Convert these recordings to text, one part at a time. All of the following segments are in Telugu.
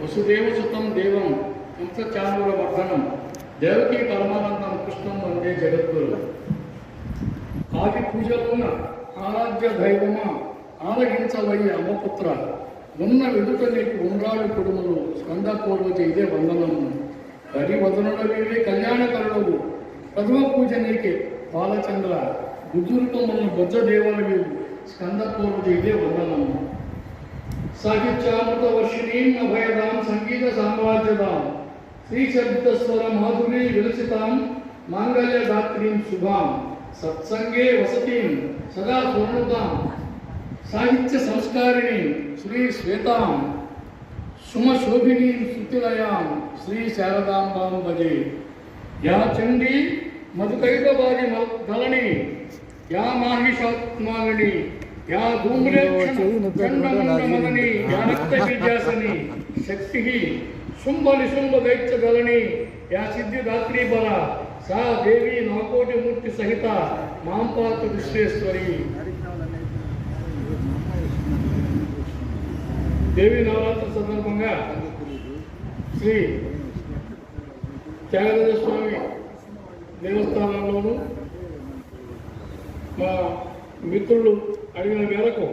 వసుదేవసుతం దేవం కంసచానూరమర్దనం దేవకీ పరమానందం కృష్ణం వందే జగద్గురు. ఆది పూజలోన ఆరాధ్య దైవమా ఆరగించవయ్య అమ్మపుత్ర, ఉన్న వెదుట నీకు ఉండ్రాడు కుడుములు స్కందపూర్వజ ఇదే వందనము. హరివదనుడవే కళ్యాణకరుడవు, ప్రథమ పూజ నీకే బాలచంద్ర, బుద్ధురుకమున్న బొజ్జ దేవలవి స్కందపూర్వజ ఇదే వందనము. సాహిత్యామృత వర్షిణీం అభయదాం సంగీత సామ్రాజ్యదాం, శ్రీ శబ్దస్వర మాధురీ విలసితాం మాంగళ్య దాత్రీం శుభాం, సత్సంగే వసతిం సదా పూర్ణతాం, సాహిత్య సంస్కారిణి శ్రీ శ్వేతాం, సుమశోభినీం శృతిలయాం శ్రీ శారదాంబాం భజే. యా చండీ మధుకైకవాది దళని, యా మాహిషాత్మాలిని, యా ధూమ్రేక్షణమదని, యా రక్తబీజాసని శక్తి శుంభ నిశుంభ దైత్య దళని, యా సిద్ధిదాత్రీ బల సా దేవి నాకోటి మూర్తి సహిత మాంపాతు విశ్వేశ్వరి. దేవి నవరాత్రి సందర్భంగా శ్రీ త్యాగరాజ స్వామి దేవస్థానంలోనూ మా మిత్రులు అడిగిన మేరకు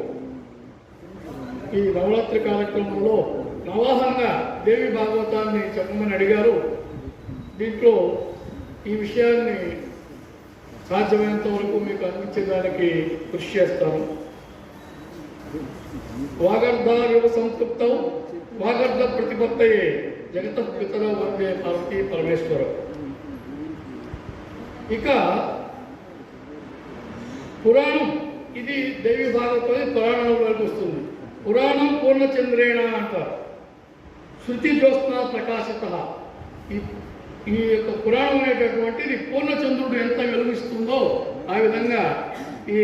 ఈ నవరాత్రి కార్యక్రమంలో నవాహంగా దేవి భాగవతాన్ని చెప్పమని అడిగారు. దీంట్లో ఈ విషయాన్ని సాధ్యమైనంత వరకు మీకు అందించడానికి కృషి చేస్తాను. వాగర్ధావివ సంతృప్తం వాగర్ధ ప్రతిపత్తయే జగత పితరో వందే పార్వతీ పరమేశ్వరం. ఇక పురాణం, ఇది దేవి భాగవతం పురాణం వరకు వస్తుంది. పురాణం పూర్ణచంద్రేణ అంటారు. శృతి జ్యోత్స్నా ప్రకాశిత. ఈ యొక్క పురాణం అనేటటువంటిది పూర్ణచంద్రుడు ఎంత వెలుగిస్తుందో ఆ విధంగా ఈ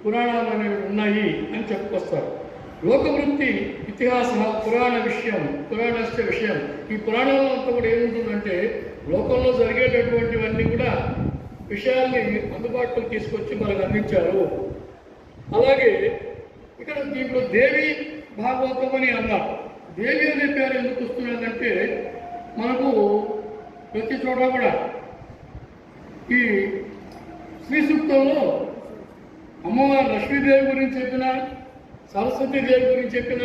పురాణాలు అనేవి ఉన్నాయి అని చెప్పుకొస్తారు. లోకవృత్తి ఇతిహాస పురాణ విషయం పురాణస్య విషయం. ఈ పురాణాల్లో అంతా కూడా ఏముంటుందంటే లోకంలో జరిగేటటువంటివన్నీ కూడా విషయాల్ని అందుబాటులో తీసుకొచ్చి మనకు అందించారు. అలాగే ఇక్కడ దీంట్లో దేవి భాగవతం అని అన్నారు. దేవి అనే పేరు ఎందుకు వస్తున్నదంటే మనకు ప్రతి చోట కూడా ఈ శ్రీ సూక్తంలో అమ్మవారు లక్ష్మీదేవి గురించి చెప్పిన, సరస్వతీదేవి గురించి చెప్పిన,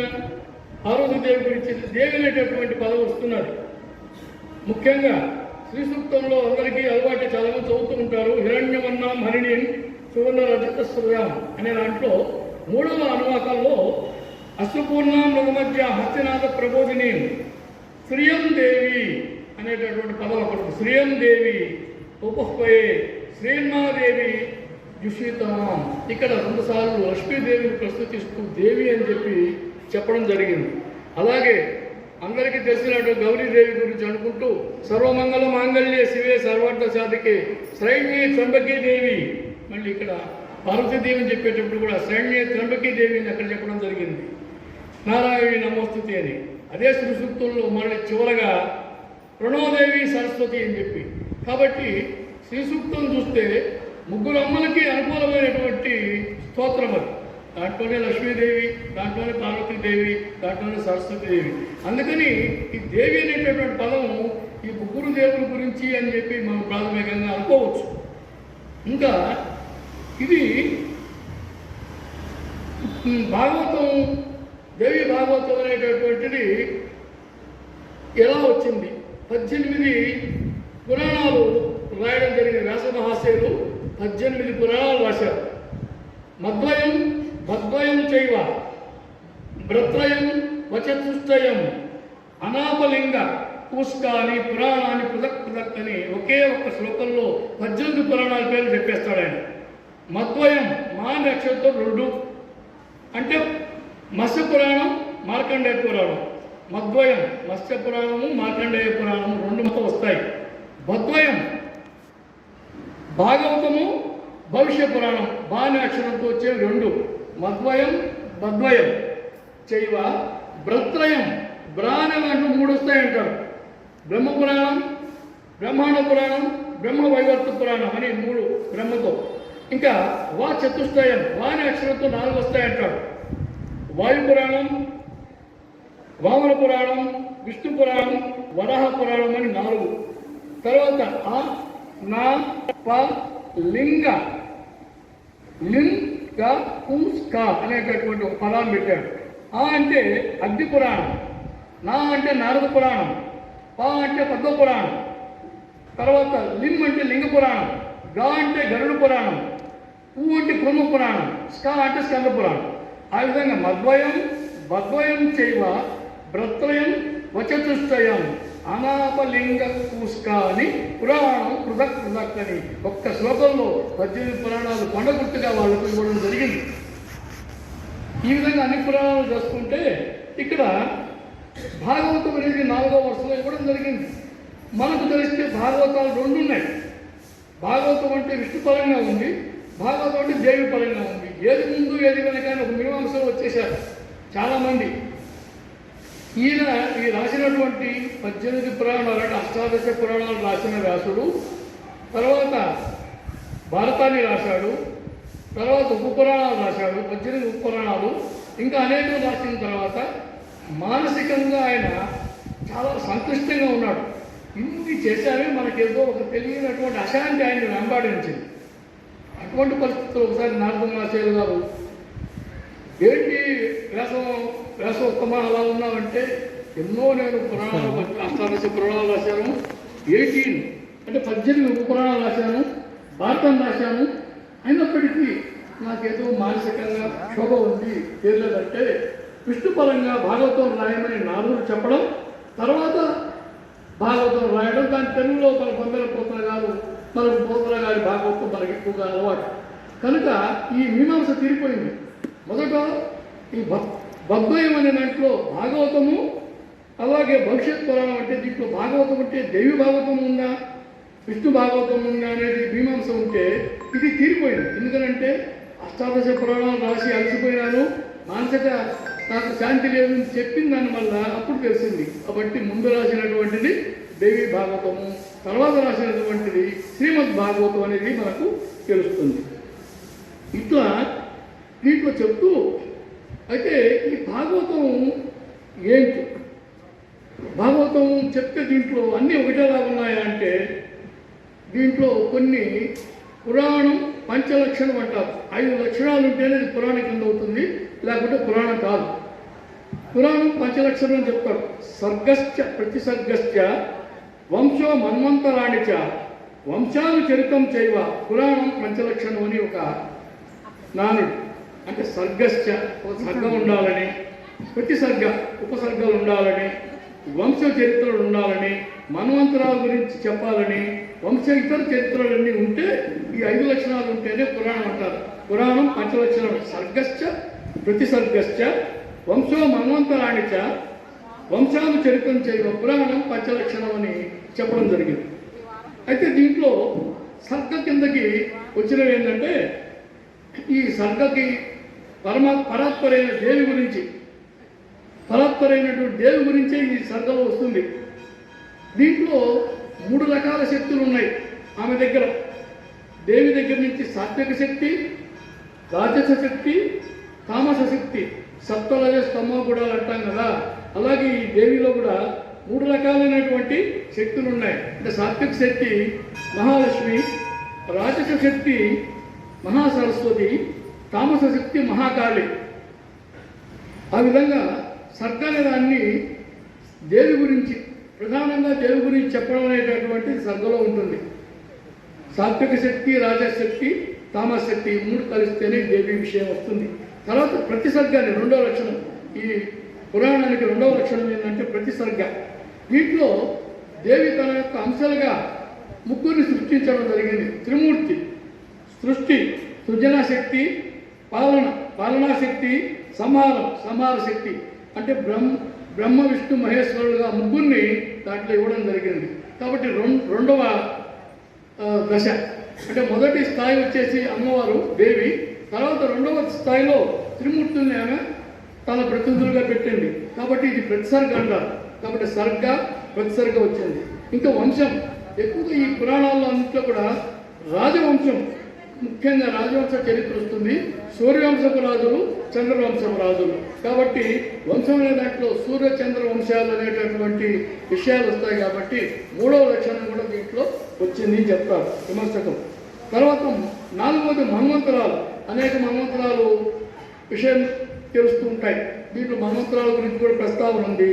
పార్వతీదేవి గురించి దేవి అనేటటువంటి పదవి వస్తున్నది. ముఖ్యంగా శ్రీ సూక్తంలో అందరికీ అలవాటు చాలామంది చదువుతూ ఉంటారు. హిరణ్యమన్నాం హరిణిం సువర్ణ రజత శ్రుయాం అనే దాంట్లో 3వ అనువాకంలో అశ్వపూర్ణాం మృగమధ్య హస్తినాథ ప్రబోధిని శ్రియం దేవి అనేటటువంటి పదం అక్కడ. శ్రియం దేవి ఉపహ్వయే శ్రీన్మాదేవి జుషితాం. ఇక్కడ 2 సార్లు లక్ష్మీదేవిని ప్రస్తుతిస్తూ దేవి అని చెప్పడం జరిగింది. అలాగే అందరికీ తెలిసినట్టు గౌరీదేవి గురించి అనుకుంటూ సర్వమంగళ మాంగళ్యే శివే సర్వార్థ సాధికే శ్రైణ్యే త్రంబకీ దేవి. మళ్ళీ ఇక్కడ పార్వతీదేవిని చెప్పేటప్పుడు కూడా శ్రైణ్యే త్రంబకీ దేవిని అక్కడ చెప్పడం జరిగింది. నారాయణి నమోస్తుతి అని. అదే శ్రీ సూక్తుల్లో మళ్ళీ చివరగా ప్రణోదేవి సరస్వతి అని చెప్పి. కాబట్టి శ్రీ సూక్తం చూస్తే 3 అమ్మలకి అనుకూలమైనటువంటి స్తోత్రం అది. దాంట్లోనే లక్ష్మీదేవి, దాంట్లోనే పార్వతీదేవి, దాంట్లోనే సరస్వతీదేవి. అందుకని ఈ దేవి అనేటటువంటి పదం ఈ 3 దేవుల గురించి అని చెప్పి మనం ప్రాథమికంగా అనుకోవచ్చు. ఇంకా ఇది భాగవతం, దేవి భాగవతం అనేటటువంటిది ఎలా వచ్చింది? 18 పురాణాలు రాయడం జరిగిన వ్యాస మహాశయులు 18 పురాణాలు రాశారు. మద్వయం భద్వయం చైవ భ్రత్రయం వచతుష్టయం అనాపలింగ పూష్కాని పురాణాన్ని పృథక్ పృథక్ అని ఒకే ఒక్క శ్లోకంలో 18 పురాణాల పేర్లు చెప్పేస్తాడు ఆయన. మద్వయం మా నక్షత్రం 2 అంటే మత్స్య పురాణం, మార్కండేయ పురాణం. మద్వయం మత్స్య పురాణము, మార్కండేయ పురాణము 2 మొత్తం వస్తాయి. భద్వయం భాగవతము, భవిష్య పురాణం బాని అక్షరంతో వచ్చే 2. మద్వయం మద్వయం చైవ భ్రత్రయం బ్రాణం అంటూ 3 వస్తాయంటారు. బ్రహ్మ పురాణం, బ్రహ్మాండ పురాణం, బ్రహ్మ వైవర్త పురాణం అని 3 బ్రహ్మతో. ఇంకా వా చతుష్టయం వాని అక్షరంతో 4 వస్తాయంటాడు. వాయు పురాణం, వామన పురాణం, విష్ణు పురాణం, వరాహ పురాణం అని 4. తర్వాత ఆ నా ప లింగ లింగ పుంస్క అనేటటువంటి ఒక పదాన్ని పెట్టాడు. ఆ అంటే అగ్ని పురాణం, నా అంటే నారద పురాణం, పా అంటే పద్మ పురాణం, తర్వాత లిం అంటే లింగ పురాణం, గా అంటే గరుడ పురాణం, ఊ అంటే కుర్మ పురాణం, స్కా అంటే స్కంద పురాణం. ఆ విధంగా మద్వయం చేయవ భ్రత్రయం వచతుష్టయం అనాపలింగ కూస్క అని పురాణం పృథక్ అని ఒక్క శ్లోకంలో 18 పురాణాలు కొండగుర్తుగా వాళ్ళకు ఇవ్వడం జరిగింది. ఈ విధంగా అన్ని పురాణాలు చేసుకుంటే ఇక్కడ భాగవతం అనేది 4వ వరుసలో ఇవ్వడం జరిగింది. మనకు తెలిస్తే భాగవతాలు 2 ఉన్నాయి. భాగవతం అంటే విష్ణు పరంగా ఉంది, భాగవతం అంటే దేవి పరంగా ఉంది. ఏది ముందు ఏది వెనక ఒక మీమాంసలో వచ్చేసారు చాలామంది. ఈయన ఈ రాసినటువంటి 18 పురాణాలు అంటే అష్టాదశ పురాణాలు రాసిన వ్యాసుడు, తర్వాత భారతాన్ని రాశాడు, తర్వాత ఉపపురాణాలు రాశాడు, 18 ఉపపురాణాలు, ఇంకా అనేకలు రాసిన తర్వాత మానసికంగా ఆయన చాలా సంక్లిష్టంగా ఉన్నాడు. ఇన్ని చేశామే మనకేదో ఒక తెలియనటువంటి అశాంతి ఆయన్ని వెంబాడించింది. అటువంటి పరిస్థితుల్లో ఒకసారి నారదమాచార్యులు గారు, ఏంటి వ్యాసోత్తమ అలా ఉన్నామంటే, ఎన్నో నేను పురాణాలు అష్టాదశ పురాణాలు రాశాను, 18 అంటే 18 ఉపపురాణాలు రాశాను, భారతం రాశాను, అయినప్పటికీ నాకేదో మానసికంగా క్షోభ ఉంది, తీరలేదంటే విష్ణు పరంగా భాగవతం రాయమని నారదుడు చెప్పడం, తర్వాత భాగవతం రాయడం, దాని తెలుగులో మన బొమ్మల పోతల గారు, మనకు పోతల గారి భాగవతం మనకి ఎక్కువగా అలవాటు కనుక ఈ మీమాంస తీరిపోయింది. మొదట ఈ బద్వయం అనే దాంట్లో భాగవతము, అలాగే భవిష్యత్ పురాణం అంటే దీంట్లో భాగవతం అంటే దేవి భాగవతం ఉందా, విష్ణు భాగవతం ఉందా అనేది మీమాంస ఉంటే ఇది తీరిపోయింది. ఎందుకనంటే అష్టాదశ పురాణాలు రాసి అలసిపోయినాను, మానసిక నాకు శాంతి లేదని చెప్పిన దాని వల్ల అప్పుడు తెలిసింది. కాబట్టి ముందు రాసినటువంటిది దేవి భాగవతము, తర్వాత రాసినటువంటిది శ్రీమద్ భాగవతం అనేది మనకు తెలుస్తుంది. ఇట్లా దీంట్లో చెప్తూ అయితే ఈ భాగవతం ఏంటి, భాగవతం చెప్తే దీంట్లో అన్నీ ఒకటేలా ఉన్నాయా అంటే, దీంట్లో కొన్ని పురాణం పంచలక్షణం అంటారు. 5 లక్షణాలు ఉంటేనే ఇది పురాణం కింద అవుతుంది, లేకుంటే పురాణం కాదు. పురాణం పంచలక్షణం అని చెప్తారు. సర్గశ్చ ప్రతిసర్గశ్చ వంశో మన్వంతరాణిచ వంశాను చరితం చేయవ పురాణం పంచలక్షణం అని ఒక నానుడు. అంటే సర్గశ్చ ఒక సర్గం ఉండాలని, ప్రతిసర్గ ఉపసర్గలు ఉండాలని, వంశ చరిత్రలు ఉండాలని, మన్వంతరాల గురించి చెప్పాలని, వంశ ఇతర చరిత్రలన్నీ ఉంటే ఈ 5 లక్షణాలు ఉంటేనే పురాణం అంటారు. పురాణం పంచలక్షణం. సర్గశ్చ ప్రతిసర్గశ్చ వంశో మన్వంతరాణిచ వంశాను చరిత్రం చేయడం పురాణం పంచలక్షణం అని చెప్పడం జరిగింది. అయితే దీంట్లో సర్గ కిందకి వచ్చినవి ఏంటంటే, ఈ సర్గకి పరాత్పరైన దేవి గురించి, పరాత్పరైనటువంటి దేవి గురించే ఈ సర్గలో వస్తుంది. దీంట్లో 3 రకాల శక్తులు ఉన్నాయి ఆమె దగ్గర. దేవి దగ్గర నుంచి సాత్విక శక్తి, రాజస శక్తి, తామస శక్తి, సప్తరజ స్తమ గుణాలు అంటాం కదా, అలాగే ఈ దేవిలో కూడా 3 రకాలైనటువంటి శక్తులు ఉన్నాయి. అంటే సాత్విక శక్తి మహాలక్ష్మి, రాజస శక్తి మహాసరస్వతి, తామస శక్తి మహాకాళి. ఆ విధంగా సర్గ అనే దాన్ని దేవి గురించి, ప్రధానంగా దేవి గురించి చెప్పడం అనేటటువంటి సర్గలో ఉంటుంది. సాత్విక శక్తి, రాజశక్తి, తామస శక్తి 3 కలిస్తేనే దేవి విషయం వస్తుంది. తర్వాత ప్రతిసర్గాన్ని 2వ లక్షణం, ఈ పురాణానికి 2వ లక్షణం ఏంటంటే ప్రతిసర్గ. దీంట్లో దేవి తన యొక్క అంశాలుగా 3ని సృష్టించడం జరిగింది. త్రిమూర్తి సృష్టి, సృజనాశక్తి, పాలనాశక్తి, సంహార శక్తి. అంటే బ్రహ్మ విష్ణు మహేశ్వరులుగా 3ని దాంట్లో ఇవ్వడం జరిగింది. కాబట్టి 2వ దశ అంటే మొదటి స్థాయి వచ్చేసి అమ్మవారు దేవి, తర్వాత 2వ స్థాయిలో త్రిమూర్తుల్ని ఆమె తన ప్రతినిధులుగా పెట్టింది. కాబట్టి ఇది ప్రతిసర్గ అంటారు. కాబట్టి సర్గ ప్రతిసర్గ వచ్చింది. ఇంకా వంశం ఎక్కువగా ఈ పురాణాల్లో అన్నింటిలో కూడా రాజవంశం, ముఖ్యంగా రాజవంశ చరిత్ర వస్తుంది. సూర్యవంశపు రాజులు చంద్రవంశపు రాజులు. కాబట్టి వంశం అనే దాంట్లో సూర్య చంద్ర వంశాలు అనేటటువంటి విషయాలు వస్తాయి. కాబట్టి 3వ లక్షణం కూడా దీంట్లో వచ్చింది చెప్తారు విమర్శకులు. తర్వాత 4వది మన్వంతరాలు. అనేక మన్వంతరాలు విషయం తెలుస్తూ ఉంటాయి. దీంట్లో మన్వంతరాల గురించి కూడా ప్రస్తావన ఉంది.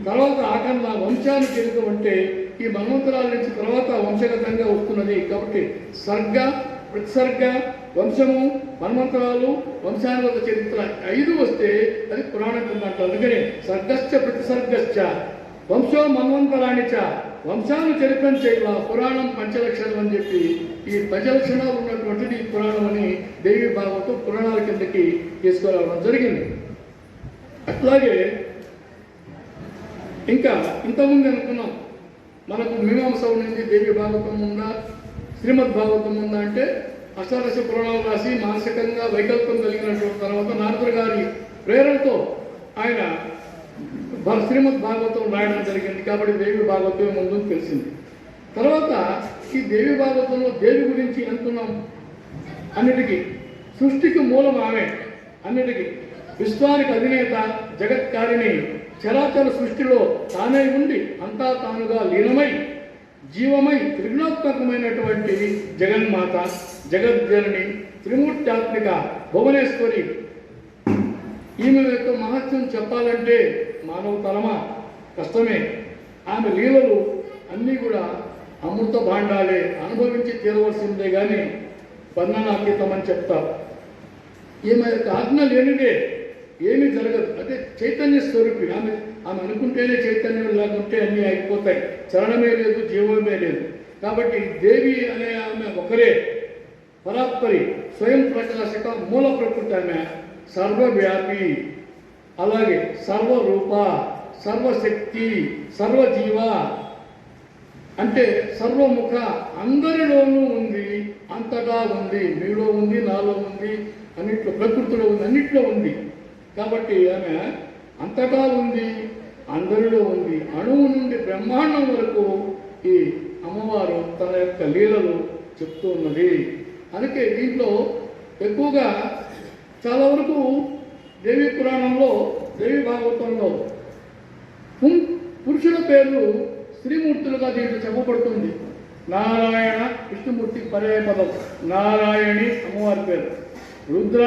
తర్వాత ఆకరణ వంశాన్ని చరిత్ర అంటే ఈ మన్వంతరాల నుంచి తర్వాత వంశగతంగా వస్తున్నది. కాబట్టి సర్గ, ప్రతిసర్గ, వంశము, మన్వంతరాలు, వంశానుగత చరిత్ర 5 వస్తే అది పురాణ కింద అంటారు. అందుకని సర్గశ్చ ప్రతిసర్గశ్చ వంశో మన్వంతరాణిచ వంశాలు చరిత్రం చేయాల పురాణం పంచలక్షణం అని చెప్పి ఈ పంచలక్షణాలు ఉన్నటువంటిది ఈ పురాణం అని దేవి భాగవతం పురాణాల కిందకి తీసుకురావడం జరిగింది. అట్లాగే ఇంకా ఇంతకుముందు అనుకున్నాం మనకు మీమాంస ఉండింది, దేవి భాగవతం ఉందా, శ్రీమద్ భాగవతం ఉందా అంటే అష్టాదశ పురాణాలు రాసి మానసికంగా వైకల్పం కలిగినటువంటి తర్వాత నారదుడు గారి ప్రేరణతో ఆయన శ్రీమద్ భాగవతం రాయడం జరిగింది. కాబట్టి దేవి భాగవతం ముందు తెలిసింది. తర్వాత ఈ దేవి భాగవతంలో దేవి గురించి అనుకున్నాం. అన్నిటికీ సృష్టికి మూలం ఆమె, అన్నిటికీ విశ్వానికి అధినేత, జగత్కారిణి, చరాచర సృష్టిలో తానే ఉండి అంతా తానుగా లీనమై జీవమై త్రిగుణాత్మకమైనటువంటి జగన్మాత, జగజ్జనని, త్రిమూర్త్యాత్మిక భువనేశ్వరి. ఈమె యొక్క మహత్యం చెప్పాలంటే మానవ తరమా కష్టమే. ఆమె లీలలు అన్నీ కూడా అమృత భాండాలే, అనుభవించి తీరవలసిందే కానీ వర్ణనాతీతమని చెప్తారు. ఈమె యొక్క ఆజ్ఞ లేనిదే ఏమీ జరగదు. అంటే చైతన్య స్వరూపి ఆమె. ఆమె అనుకుంటేనే చైతన్యం, లేకుంటే అన్నీ అయిపోతాయి. చలనమే లేదు, జీవమే లేదు. కాబట్టి దేవి అనే ఆమె ఒకరే, పరాత్పరి, స్వయం ప్రకాశక, మూల ప్రకృతి. ఆమె సర్వవ్యాపి, అలాగే సర్వరూప, సర్వశక్తి, సర్వజీవ అంటే సర్వముఖ, అందరిలోనూ ఉంది, అంతటా ఉంది. మీలో ఉంది, నాలో ఉంది, అన్నిట్లో, ప్రకృతిలో ఉంది, అన్నిట్లో ఉంది. కాబట్టి ఆమె అంతటా ఉంది, అందరిలో ఉంది. అణువు నుండి బ్రహ్మాండం వరకు ఈ అమ్మవారు తన యొక్క లీలలు చెప్తూ ఉన్నది. అందుకే దీంట్లో ఎక్కువగా చాలా వరకు దేవి పురాణంలో, దేవి భాగవతంలో పురుషుల పేర్లు స్త్రీమూర్తులుగా దీంట్లో చెప్పబడుతుంది. నారాయణ విష్ణుమూర్తి పర్యాయ పదం, నారాయణి అమ్మవారి పేరు. రుద్ర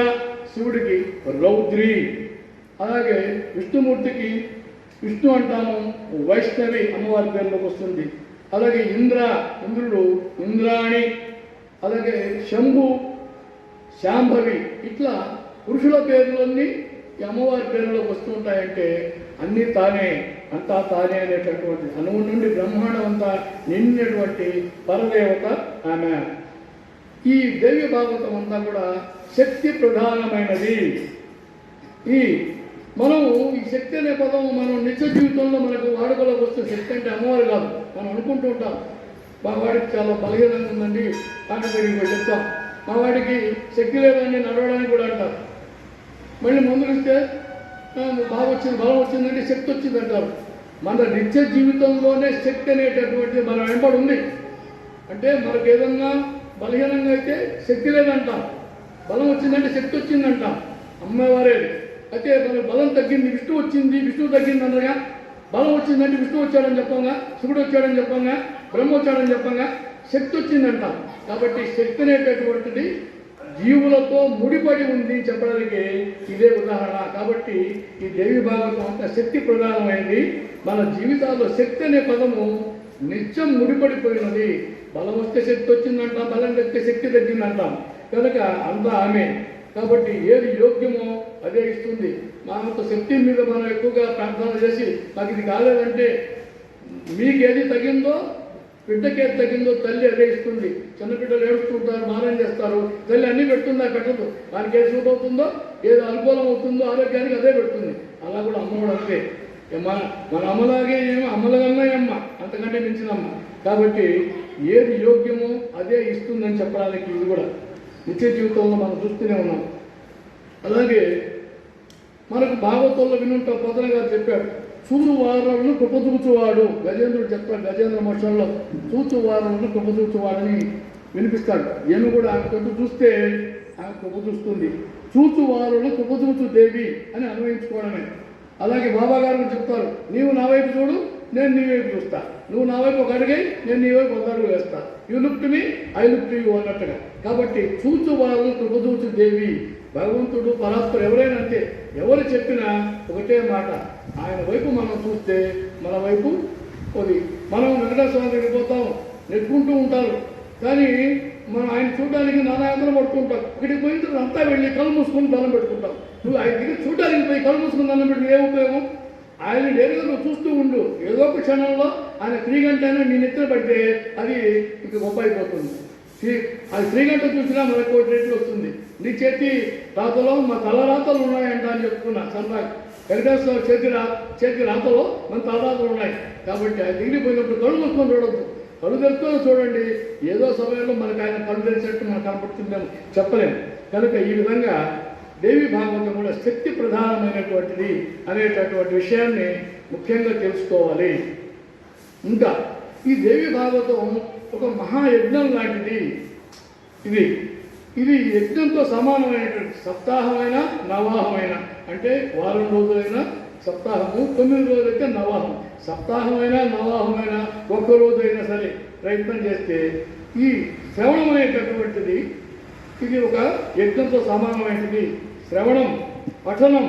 శివుడికి రౌద్రి. అలాగే విష్ణుమూర్తికి విష్ణు అంటాము, వైష్ణవి అమ్మవారి పేరులోకి వస్తుంది. అలాగే ఇంద్రుడు ఇంద్రాణి. అలాగే శంభు శాంభవి. ఇట్లా పురుషుల పేర్లన్నీ ఈ అమ్మవారి పేరులోకి వస్తూ ఉంటాయంటే అన్నీ తానే, అంతా తానే అనేటటువంటి అణువు నుండి బ్రహ్మాండం అంతా నిండినటువంటి పరదేవత ఆమె. ఈ దేవి భాగవతం అంతా కూడా శక్తి ప్రధానమైనది. మనము ఈ శక్తి అనే పదం మనం నిత్య జీవితంలో మనకు వాడుకలోకి వస్తే శక్తి అంటే అమ్మవారు కాదు. మనం అనుకుంటూ ఉంటాం మా వాడికి చాలా బలహీనంగా ఉందండి, ఆటోమేటిక్గా చెప్తాం. మా వాడికి శక్తి లేదండి, నడవడానికి కూడా అంటారు. మళ్ళీ మందులు ఇస్తే బాగా వచ్చింది, బలం వచ్చిందంటే శక్తి వచ్చింది అంటారు. మన నిత్య జీవితంలోనే శక్తి అనేటటువంటిది మన వెంబడి ఉంది. అంటే మనకు ఏదన్నా బలహీనంగా అయితే శక్తి లేదంటాం, బలం వచ్చిందంటే శక్తి వచ్చిందంటాం. అమ్మవారే. అయితే మనకు బలం తగ్గింది, విష్ణు వచ్చింది, విష్ణువు తగ్గింది అనగా బలం వచ్చిందంటే విష్ణు వచ్చాడని చెప్పంగా, శివుడు వచ్చాడని చెప్పంగా, బ్రహ్మ వచ్చాడని చెప్పంగా శక్తి వచ్చిందంటాం. కాబట్టి శక్తి అనేటటువంటిది జీవులతో ముడిపడి ఉంది చెప్పడానికి ఇదే ఉదాహరణ. కాబట్టి ఈ దేవి భాగవతం అంతా శక్తి ప్రధానమైంది. మన జీవితాల్లో శక్తి అనే పదము నిత్యం ముడిపడిపోయినది. బలం వస్తే శక్తి వచ్చిందంటాం, బలం తగ్గితే శక్తి తగ్గిందంటాం. కనుక అంతా ఆమె. కాబట్టి ఏది యోగ్యమో అదే ఇస్తుంది. మనకు శక్తి మీద మనం ఎక్కువగా ప్రార్థన చేసి నాకు ఇది కాలేదంటే మీకేది తగిందో, బిడ్డకేది తగ్గిందో తల్లి అదే ఇస్తుంది. చిన్నపిల్లలు ఏడుస్తుంటారు, మారం చేస్తారు, తల్లి అన్నీ పెడుతుందా? పెట్టదు. దానికి ఏది సూట్ అవుతుందో, ఏది అనుకూలం అవుతుందో ఆరోగ్యానికి అదే పెడుతుంది. అలా కూడా అమ్మవాడు అంతే. మన అమ్మలాగే అమ్మలకన్నా అమ్మ, అంతకంటే మించిన అమ్మ. కాబట్టి ఏది యోగ్యమో అదే ఇస్తుందని చెప్పడానికి ఇది కూడా నిత్య జీవితంలో మనం చూస్తూనే ఉన్నాం. అలాగే మనకు భాగవతంలో వినుంటా పోతన గారు చెప్పాడు, చూచువారులను కృపచూచువాడు. గజేంద్రుడు చెప్తాడు గజేంద్ర మోక్షంలో, చూచువారులను కృపచూచువాడని వినిపిస్తాడు. ఏమి కూడా ఆమె కట్టు చూస్తే ఆమె కృప చూస్తుంది. చూచువారులు కృపచూచు దేవి అని అన్వయించుకోవడమే. అలాగే బాబా గారు కూడా చెప్తారు, నీవు నా వైపు చూడు, నేను నీ వైపు చూస్తా, నువ్వు నా వైపు ఒక అడిగై, నేను నీ వైపు ఒక అడుగు వేస్తా, you look to me, I look to you అన్నట్టుగా. కాబట్టి చూచువారులు కృపచూచు దేవి, భగవంతుడు పరాత్పరు ఎవరైనా అంతే, ఎవరు చెప్పినా ఒకటే మాట, ఆయన వైపు మనం చూస్తే మన వైపు అది. మనం వెంకటేశ్వర దగ్గరికి పోతాం, నెట్టుకుంటూ ఉంటారు, కానీ మనం ఆయన చూడడానికి నానాయాత్ర పడుతుంటాం. ఇక్కడికి పోయిన తర్వాత అంతా వెళ్ళి కళ్ళు మూసుకొని దండం పెట్టుకుంటాం. నువ్వు ఆయన దగ్గర చూడడానికి పోయి కళ్ళు మూసుకొని దండం పెట్టి ఏ ఉపయోగం? ఆయన నేరుగా నువ్వు చూస్తూ ఉండు, ఏదో ఒక క్షణంలో ఆయన 3 గంటైనా నీ నెత్తిన పడితే అది ఇంక గొప్ప అయిపోతుంది. అది 3 గంటలు చూసినా మనకు 1 రెట్లు వస్తుంది. నీ చేతి రాతలో మా తల రాతలు ఉన్నాయంట అని చెప్పుకున్నా సరదాగా. వెంకటేశ్వర చేతి రాతలో మన తలరాతలు ఉన్నాయి. కాబట్టి ఆయన దగ్గరికి పోయినప్పుడు కళ్ళు మూసుకొని చూడొద్దు, కళ్ళు తెరుచుకొని చూడండి. ఏదో సమయంలో మనకు ఆయన కళ్ళు తెరిచినట్టు మనకు కనపడుతుందేమో చెప్పలేము. కనుక ఈ విధంగా దేవి భాగవతం కూడా శక్తి ప్రధానమైనటువంటిది అనేటటువంటి విషయాన్ని ముఖ్యంగా తెలుసుకోవాలి. ఇంకా ఈ దేవి భాగవతం ఒక మహాయజ్ఞం లాంటిది. ఇది యజ్ఞంతో సమానమైనటువంటి సప్తాహమైన నవాహమైన, అంటే వారం రోజులైనా సప్తాహము, 9 రోజులైతే నవాహం. సప్తాహమైన నవాహమైన ఒక్క రోజైనా సరే ప్రయత్నం చేస్తే ఈ శ్రవణం అనేటటువంటిది ఇది ఒక యజ్ఞంతో సమానమైనది. శ్రవణం, పఠనం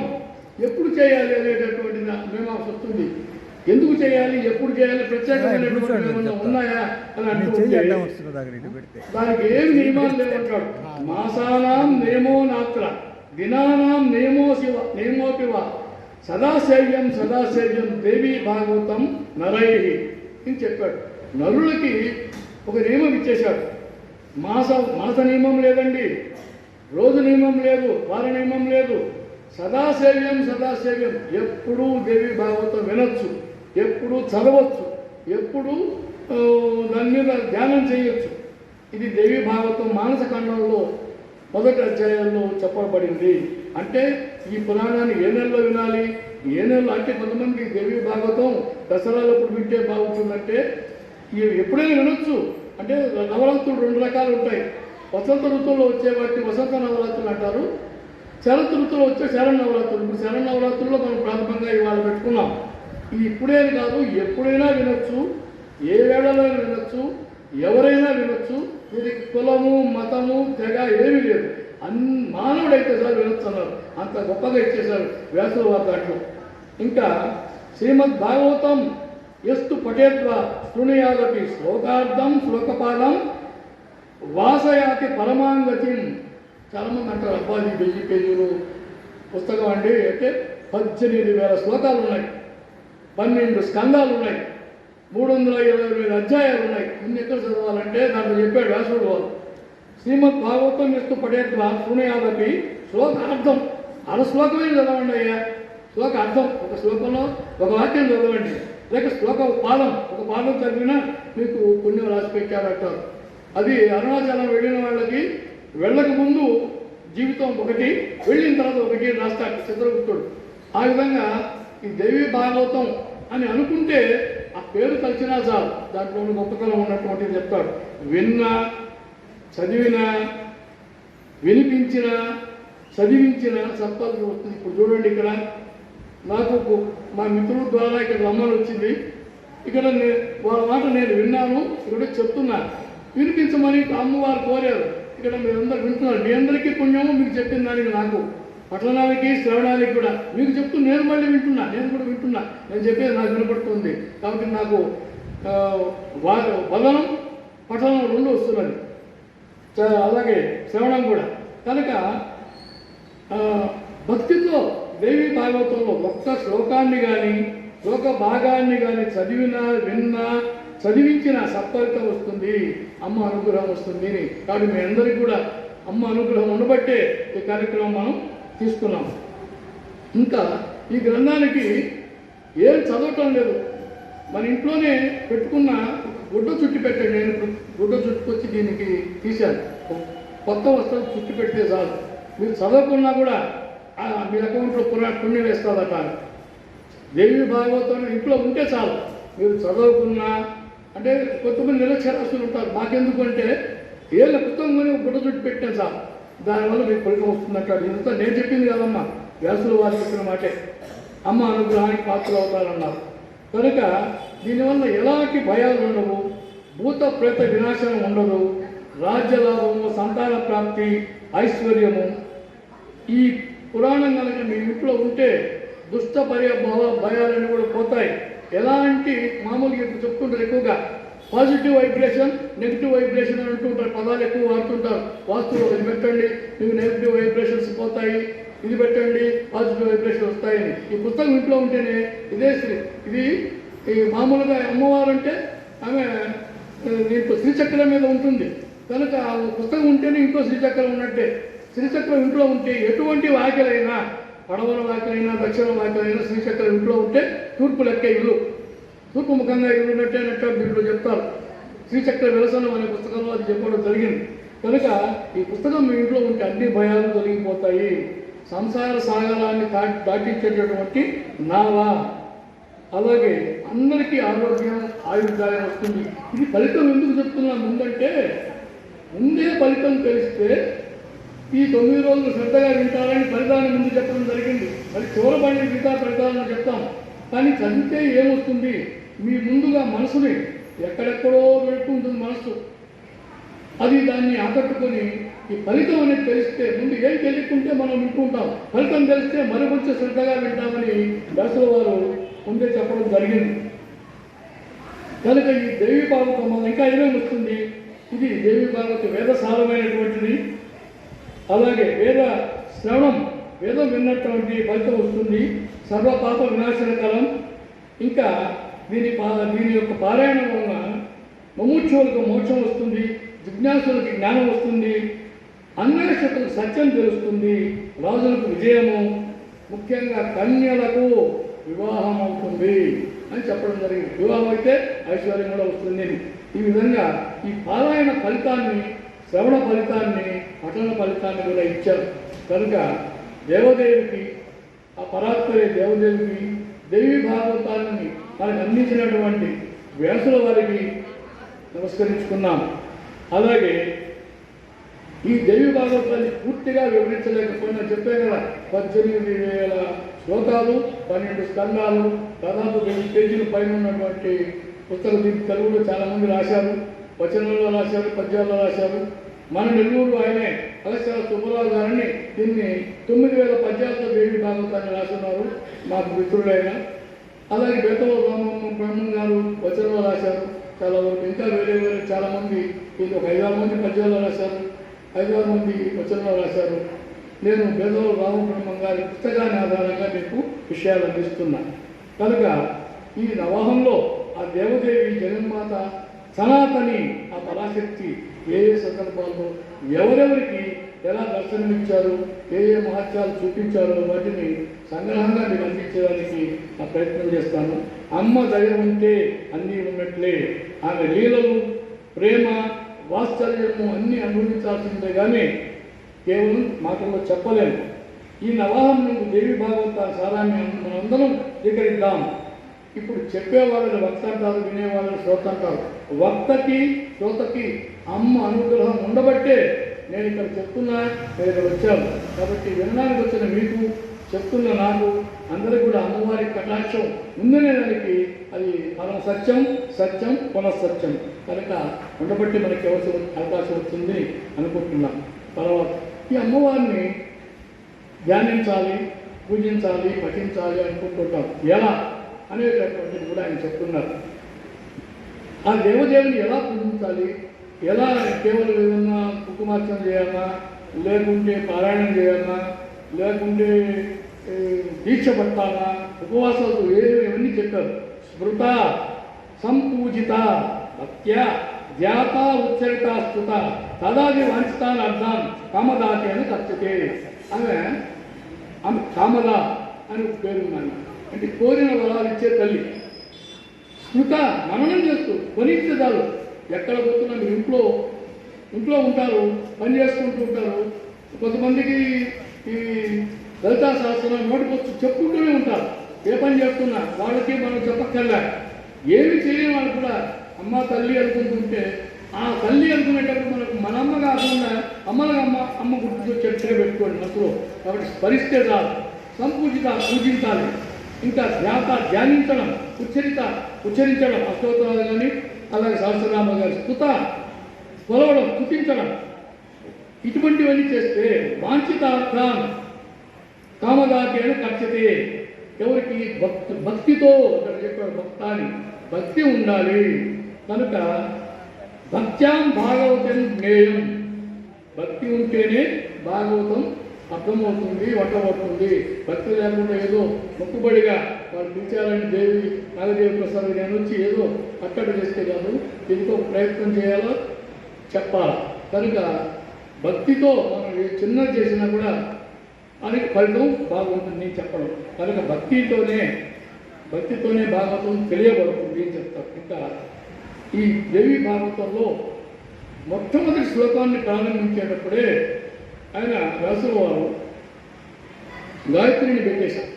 ఎప్పుడు చేయాలి అనేటటువంటిది మీమాంస వస్తుంది. ఎందుకు చేయాలి, ఎప్పుడు చేయాలి, ప్రత్యేకమైనటువంటి ఏమన్నా ఉన్నాయా అని అంటుంటే దానికి ఏమి నియమాలు లేవంటాడు. మాసానాం నియమో నాత్ర, దినానాం నియమోపివ సదాసేవ్యం దేవీ భాగవతం నరై అని చెప్పాడు. నరులకి ఒక నియమం ఇచ్చేశాడు. మాస నియమం లేదండి, రోజు నియమం లేదు, వార నియమం లేదు. సదాసేవ్యం ఎప్పుడూ దేవి భాగవతం వినొచ్చు, ఎప్పుడు చదవచ్చు, ఎప్పుడు దాని మీద ధ్యానం చేయొచ్చు. ఇది దేవి భాగవతం మానస ఖండంలో 1వ అధ్యాయంలో చెప్పబడింది. అంటే ఈ పురాణాన్ని ఏ నెలలో వినాలి, ఏ నెలలో అంటే కొంతమందికి దేవి భాగవతం దసరాలప్పుడు వింటే బాగుంటుందంటే ఎప్పుడైనా వినొచ్చు. అంటే నవరాత్రులు 2 రకాలు ఉంటాయి. వసంత ఋతువులో వచ్చే వాటిని వసంత నవరాత్రులు అంటారు, శరత్ ఋతువులో వచ్చే శరన్నవరాత్రులు. ఇప్పుడు శరన్నవరాత్రుల్లో మనం ప్రాథమికంగా ఇవాళ పెట్టుకున్నాం. ఇది ఇప్పుడే కాదు, ఎప్పుడైనా వినొచ్చు, ఏ వేళలో వినొచ్చు, ఎవరైనా వినొచ్చు. దీనికి కులము, మతము, తెగ ఏమీ లేదు. మానవుడైతే సార్ వినొచ్చు అన్నారు. అంత గొప్పగా ఇచ్చేశారు వ్యాసుల వారి దాంట్లో. ఇంకా శ్రీమద్ భాగవతం ఎస్తు పఠేత్వ శృణుయాదపి శ్లోకార్థం శ్లోకపాదం వాసయాతి పరమాంగతి. చాలామంది అంటారు, అబ్బాది 1000 పేజీలు పుస్తకం అండి అంటే 18,000 శ్లోకాలు ఉన్నాయి, 12 స్కందాలు ఉన్నాయి, 325 అధ్యాయాలు ఉన్నాయి. ఇన్ని ఎక్కడ చదవాలంటే దాంట్లో చెప్పాడు వ్యాసుడు వారు. శ్రీమద్ భాగవతం ఎస్తు పఠేత్వ శృణుయాదపి శ్లోకార్థం, శ్లోకమే చదవండి అయ్యా. శ్లోక అర్థం, ఒక శ్లోకంలో ఒక వాక్యం చదవండి, లేక శ్లోక ఒక పాదం చదివినా మీకు పుణ్యం రాసి పెట్టారంటారు. అది అరుణాచలం వెళ్ళిన వాళ్ళకి వెళ్ళక ముందు జీవితం ఒకటి, వెళ్ళిన తర్వాత ఒకటి రాస్తాడు చిత్రగుప్తుడు. ఆ విధంగా ఈ దేవి భాగవతం అని అనుకుంటే ఆ పేరు కలిసినా చాలు, దాంట్లో గొప్పతనం ఉన్నటువంటిది చెప్తాడు. విన్నా, చదివినా, వినిపించిన, చదివించిన సత్ఫలితం వస్తుంది. ఇప్పుడు చూడండి, ఇక్కడ నాకు మా మిత్రుల ద్వారా ఇక్కడ రమ్మని వచ్చింది. ఇక్కడ వాళ్ళ మాట నేను విన్నాను, ఇక్కడ చెప్తున్నాను, వినిపించమని అమ్మవారు కోరారు. ఇక్కడ మీరందరూ వింటున్నారు. మీ అందరికీ పుణ్యము, మీకు చెప్పిన దానికి నాకు, పఠనానికి శ్రవణానికి కూడా. మీకు చెప్తూ నేను మళ్ళీ వింటున్నా, నేను కూడా వింటున్నా, నేను చెప్పేది నాకు వినపడుతుంది. కాబట్టి నాకు వదనం, పఠనం 2 వస్తున్నది, అలాగే శ్రవణం కూడా. కనుక భక్తితో దేవి భాగవతంలో ఒక్క శ్లోకాన్ని కానీ శ్లోక భాగాన్ని కానీ చదివినా, విన్నా, చదివించిన సత్ఫలితం వస్తుంది, అమ్మ అనుగ్రహం వస్తుంది. కాబట్టి మీ అందరికీ కూడా అమ్మ అనుగ్రహం ఉండబట్టే ఈ కార్యక్రమం మనం తీసుకున్నాం. ఇంకా ఈ గ్రంథానికి ఏం చదవటం లేదు, మన ఇంట్లోనే పెట్టుకున్న గుడ్డ చుట్టి పెట్టాడు. నేను గుడ్డ చుట్టుకొచ్చి దీనికి తీశాను. కొత్త వస్త్రం చుట్టి పెడితే చాలు, మీరు చదవకున్నా కూడా మీ అకౌంట్లో పుణ్యం వేస్తుందట. దేవి భాగవతం ఇంట్లో ఉంటే చాలు, మీరు చదవకున్నా. అంటే కొంతమంది నిరక్షరాస్తులు ఉంటారు, మాకెందుకు అంటే ఏళ్ళ పుస్తకం కొని గుడ్డ చుట్టి పెట్టినా చాలు. దానివల్ల మీకు ఫలితం వస్తుందంటాడు. ఇదంతా నేను చెప్పింది కాదమ్మా, వ్యాసుల వారు చెప్పిన మాటే. అమ్మ అనుగ్రహానికి పాత్రలు అవుతారన్నారు. కనుక దీనివల్ల ఎలాంటి భయాలు ఉండవు, భూత ప్రేత వినాశనం ఉండదు, రాజ్యలాభము, సంతాన ప్రాప్తి, ఐశ్వర్యము. ఈ పురాణం కనుక మీ ఇంట్లో ఉంటే దుష్ట భయాలన్నీ కూడా పోతాయి. ఎలాంటి మామూలుగా ఇప్పుడు చెప్తుంటారు ఎక్కువగా పాజిటివ్ వైబ్రేషన్, నెగిటివ్ వైబ్రేషన్ అని అంటుంటారు, పదాలు ఎక్కువ వాడుతుంటారు. వాస్తులో ఇది పెట్టండి మీకు నెగిటివ్ వైబ్రేషన్స్ పోతాయి, ఇది పెట్టండి పాజిటివ్ వైబ్రేషన్ వస్తాయని. ఈ పుస్తకం ఇంట్లో ఉంటేనే ఇదే ఇది ఈ మామూలుగా అమ్మవారు అంటే ఆమె దీంట్లో శ్రీచక్రం మీద ఉంటుంది కనుక ఆ పుస్తకం ఉంటేనే ఇంట్లో శ్రీచక్రం ఉన్నట్టే. శ్రీచక్రం ఇంట్లో ఉంటే ఎటువంటి వాకిలైనా, పడవల వాకిలైనా, దక్షిణ వాకిలైనా శ్రీచక్రం ఇంట్లో ఉంటే తూర్పు లెక్కే ఇల్లు, తూర్పు ముఖంగా ఇల్లు ఉన్నట్టే దీంట్లో చెప్తారు. శ్రీచక్ర విలసనం అనే పుస్తకంలో అది చెప్పడం జరిగింది. కనుక ఈ పుస్తకం మీ ఇంట్లో ఉంటే అన్ని భయాలు తొలగిపోతాయి. సంసార సాగరాన్ని దాటించేటటువంటి నావా. అలాగే అందరికీ ఆరోగ్యం, ఆయుర్దాయం వస్తుంది. ఇది ఫలితం ఎందుకు చెప్తున్నా ముందంటే, ముందే ఫలితం తెలిస్తే ఈ 9 రోజులు శ్రద్ధగా వింటారని ఫలితాన్ని ముందు చెప్పడం జరిగింది. మరి చివరబడిన గీతా ఫలితాలను చెప్తాం. కానీ చదివితే ఏమొస్తుంది, మీ ముందుగా మనసుని ఎక్కడెక్కడో పెట్టుకుంటుంది మనసు, అది దాన్ని ఆకట్టుకొని ఈ ఫలితం అనేది తెలిస్తే ముందు ఏం తెలియకుంటే మనం వింటుంటాం, ఫలితం తెలిస్తే మరి కొంచెం శ్రద్ధగా వింటామని వ్యాసుల వారు ముందే చెప్పడం జరిగింది. కనుక ఈ దేవి భాగవతం ఇంకా ఏమేమి వస్తుంది, ఇది దేవి భాగవతం వేదసారమైనటువంటిది. అలాగే వేద శ్రవణం, వేదం విన్నటువంటి ఫలితం వస్తుంది, సర్వపాప వినాశనకరం. ఇంకా దీని యొక్క పారాయణం వలన ముముక్షువులకు మోక్షం వస్తుంది, జిజ్ఞాసులకు జ్ఞానం వస్తుంది, అన్వేషకులకు సత్యం తెలుస్తుంది, రాజులకు విజయము, ముఖ్యంగా కన్యలకు వివాహం అవుతుంది అని చెప్పడం జరిగింది. వివాహం అయితే ఐశ్వర్యం కూడా వస్తుంది. ఈ విధంగా ఈ పారాయణ ఫలితాన్ని, శ్రవణ ఫలితాన్ని, పఠన ఫలితాన్ని కూడా ఇచ్చారు. కనుక దేవదేవికి, ఆ పరాత్పరే దేవదేవికి, దేవి భాగవతాన్ని మనకు అందించినటువంటి వ్యాసుల వారికి నమస్కరించుకున్నాం. అలాగే ఈ దేవి భాగవతాన్ని పూర్తిగా వివరించలేకపోయినా చెప్పే కదా, 18,000 శ్లోకాలు, 12 స్కందాలు, దాదాపు 2 పేజీల పైన ఉన్నటువంటి పుస్తకం. దీన్ని తెలుగులో చాలామంది రాశారు, వచనంలో రాశారు, పద్యాల్లో రాశారు. మన నెల్లూరు ఆయనే అలసర సుబ్బరావు గారిని దీన్ని 9,000 పద్యాలతో దేవి భాగవతాన్ని రాస్తున్నారు, మాకు మిత్రుడైన. అలాగే బేతవ బ్రహ్మం గారు వచనంలో రాశారు చాలా వరకు. ఇంకా వేరే చాలామంది, ఇది ఒక 5-6 మంది పద్యాల్లో రాశారు, 5-6 మంది వచనంలో రాశారు. నేను బేతవ రామబ్రహ్మం గారి పుస్తకాన్ని ఆధారంగా మీకు విషయాలు అందిస్తున్నా. కనుక ఈ నవాహంలో ఆ దేవదేవి జగన్మాత సనాతని, ఆ పరాశక్తి ఏ సందర్భాల్లో ఎవరెవరికి ఎలా దర్శనమిచ్చారు, ఏ మహత్యాలు చూపించారో వాటిని సంగ్రహంగా మీకు అందించడానికి నా ప్రయత్నం చేస్తాను. అమ్మ దయ ఉంటే అన్నీ ఉన్నట్లే. ఆమె లీలలు, ప్రేమ, వాత్సల్యము అన్నీ అనుభవించాల్సిందే కానీ కేవలం మాటల్లో చెప్పలేము. ఈ నవాహం నుండి దేవి భాగవత సారాన్ని మనందరం స్వీకరిద్దాం. ఇప్పుడు చెప్పేవాళ్ళని వక్త అంటారు, వినేవాళ్ళని శ్రోత అంటారు. వక్తకి, శ్రోతకి అమ్మ అనుగ్రహం ఉండబట్టే నేను ఇక్కడ చెప్తున్నా, నేను ఇక్కడ వచ్చాను. కాబట్టి వినడానికి వచ్చిన మీకు, చెప్తున్న నాకు, అందరికీ కూడా అమ్మవారి కటాక్షం ఉందనే దానికి అది పరమ సత్యం, సత్యం పునఃసత్యం. కనుక ఉండబట్టి మనకి అవకాశం వచ్చింది అనుకుంటున్నాం. తర్వాత ఈ అమ్మవారిని ధ్యానించాలి, పూజించాలి, పఠించాలి అనుకుంటుంటాం. ఎలా అనేటటువంటిది కూడా ఆయన చెప్తున్నారు. ఆ దేవదేవుని ఎలా పూజించాలి, ఎలా కేవలం ఏదన్నా కుంకుమార్చన చేయాలన్నా, లేకుంటే పారాయణం చేయాలన్నా, లేకుంటే దీక్ష పట్టాలా, ఉపవాసాలు ఏవన్నీ చెప్పారు. స్మృత, సంపూజిత, భక్త్య, ధ్యాత, ఉచ్చరిత, స్తుత, తదాది వాంఛితాన్ అర్థాన్ కామదాతి అని కర్చతే. ఆమె కామద అని పేరున్నాను, అంటే కోరిన వరాలు ఇచ్చే తల్లి. స్మృత, మననం చేస్తూ కొనిచ్చేదాలు. ఎక్కడ పోతున్నా మీరు ఇంట్లో ఉంటారు, పని చేసుకుంటూ ఉంటారు. కొంతమందికి ఈ లలితా శాస్త్రం నోటికొచ్చి చెప్పుకుంటూనే ఉంటారు. ఏ పని చేస్తున్నా వాళ్ళకి మనం చెప్పక్కర్లే. ఏమి చేయని వాళ్ళు కూడా అమ్మ తల్లి అనుకుంటుంటే ఆ తల్లి అనుకునేటప్పుడు మనకు మన అమ్మ కాకుండా అమ్మలకు అమ్మ గుర్తుతో చర్చగా పెట్టుకోండి మనసులో. కాబట్టి స్మరిస్తే రాదు, పూజించాలి. ఇంకా ధ్యానించడం, ఉచ్చరించడం అష్టోత్తరాలు కానీ, అలాగే సహస్రనామ గారి కొలవడం, స్తుతించడం, ఇటువంటివన్నీ చేస్తే వాంఛితార్థాన్ కామదాకేణ కక్షతే. ఎవరికి భక్తితో అక్కడ చెప్పాడు, భక్తాన్ని భక్తి ఉండాలి. కనుక భక్త్యాం భాగవతం జ్ఞేయం. భక్తి ఉంటేనే భాగవతం అర్థమవుతుంది, వంటబడుతుంది. భక్తి లేకుండా ఏదో మొక్కుబడిగా వాళ్ళు పిలిచారని దేవి నాగదేవి ప్రసాద్ గారి వచ్చి ఏదో అక్కడ చేస్తే కాదు, దీనికి ఒక ప్రయత్నం చేయాలో చెప్పాలి. కనుక భక్తితో మనం చిన్నది చేసినా కూడా అది ఫలితం బాగుంటుంది చెప్పడం. కనుక భక్తితోనే భాగవతం తెలియబడుతుంది అని చెప్తారు. ఇంకా ఈ దేవి భాగవతంలో మొట్టమొదటి శ్లోకాన్ని ప్రారంభించేటప్పుడే ఆయన వ్యాసుల వారు గాయత్రిని పెట్టేశారు.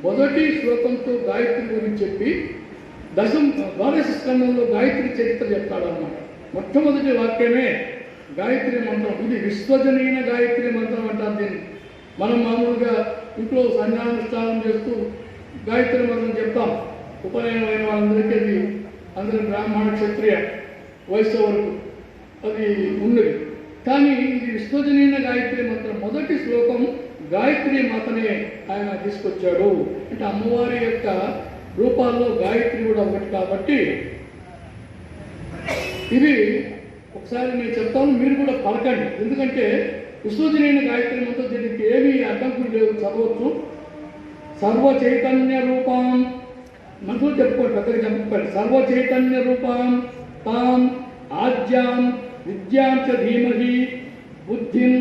మొదటి శ్లోకంతో గాయత్రి గురించి చెప్పి ద్వాదశ స్కంధంలో గాయత్రి చరిత్ర చెప్తాడన్నమాట. మొట్టమొదటి వాక్యమే గాయత్రి మంత్రం. ఇది విశ్వజనీన గాయత్రి మంత్రం అంటారు దీన్ని. మనం మామూలుగా ఇంట్లో సంధ్యానుష్ఠానం చేస్తూ గాయత్రి మంత్రం చెప్తాం. ఉపనయనమైన వాళ్ళందరికీ అది అందరూ బ్రాహ్మణ క్షత్రియ వయస్సు వరకు అది ఉన్నది. కానీ ఇది విశ్వజనీన గాయత్రి మంత్రం. మొదటి శ్లోకం గాయత్రి మాతనే ఆయన తీసుకొచ్చాడు. అంటే అమ్మవారి యొక్క రూపాల్లో గాయత్రి కూడా ఒకటి. కాబట్టి ఇది ఒకసారి నేను చెప్తాను, మీరు కూడా పలకండి. ఎందుకంటే విశ్వజనీన గాయత్రి మంత్రం దీనికి ఏమీ అడ్డంకులు లేవు, చదవచ్చు. సర్వ చైతన్య రూపం మంత్రులు చెప్పుకోండి, పెద్దగా చెప్పుకోండి. సర్వ చైతన్య రూపం తాం ఆద్యాం విద్యాం చ ధీమహి బుద్ధిం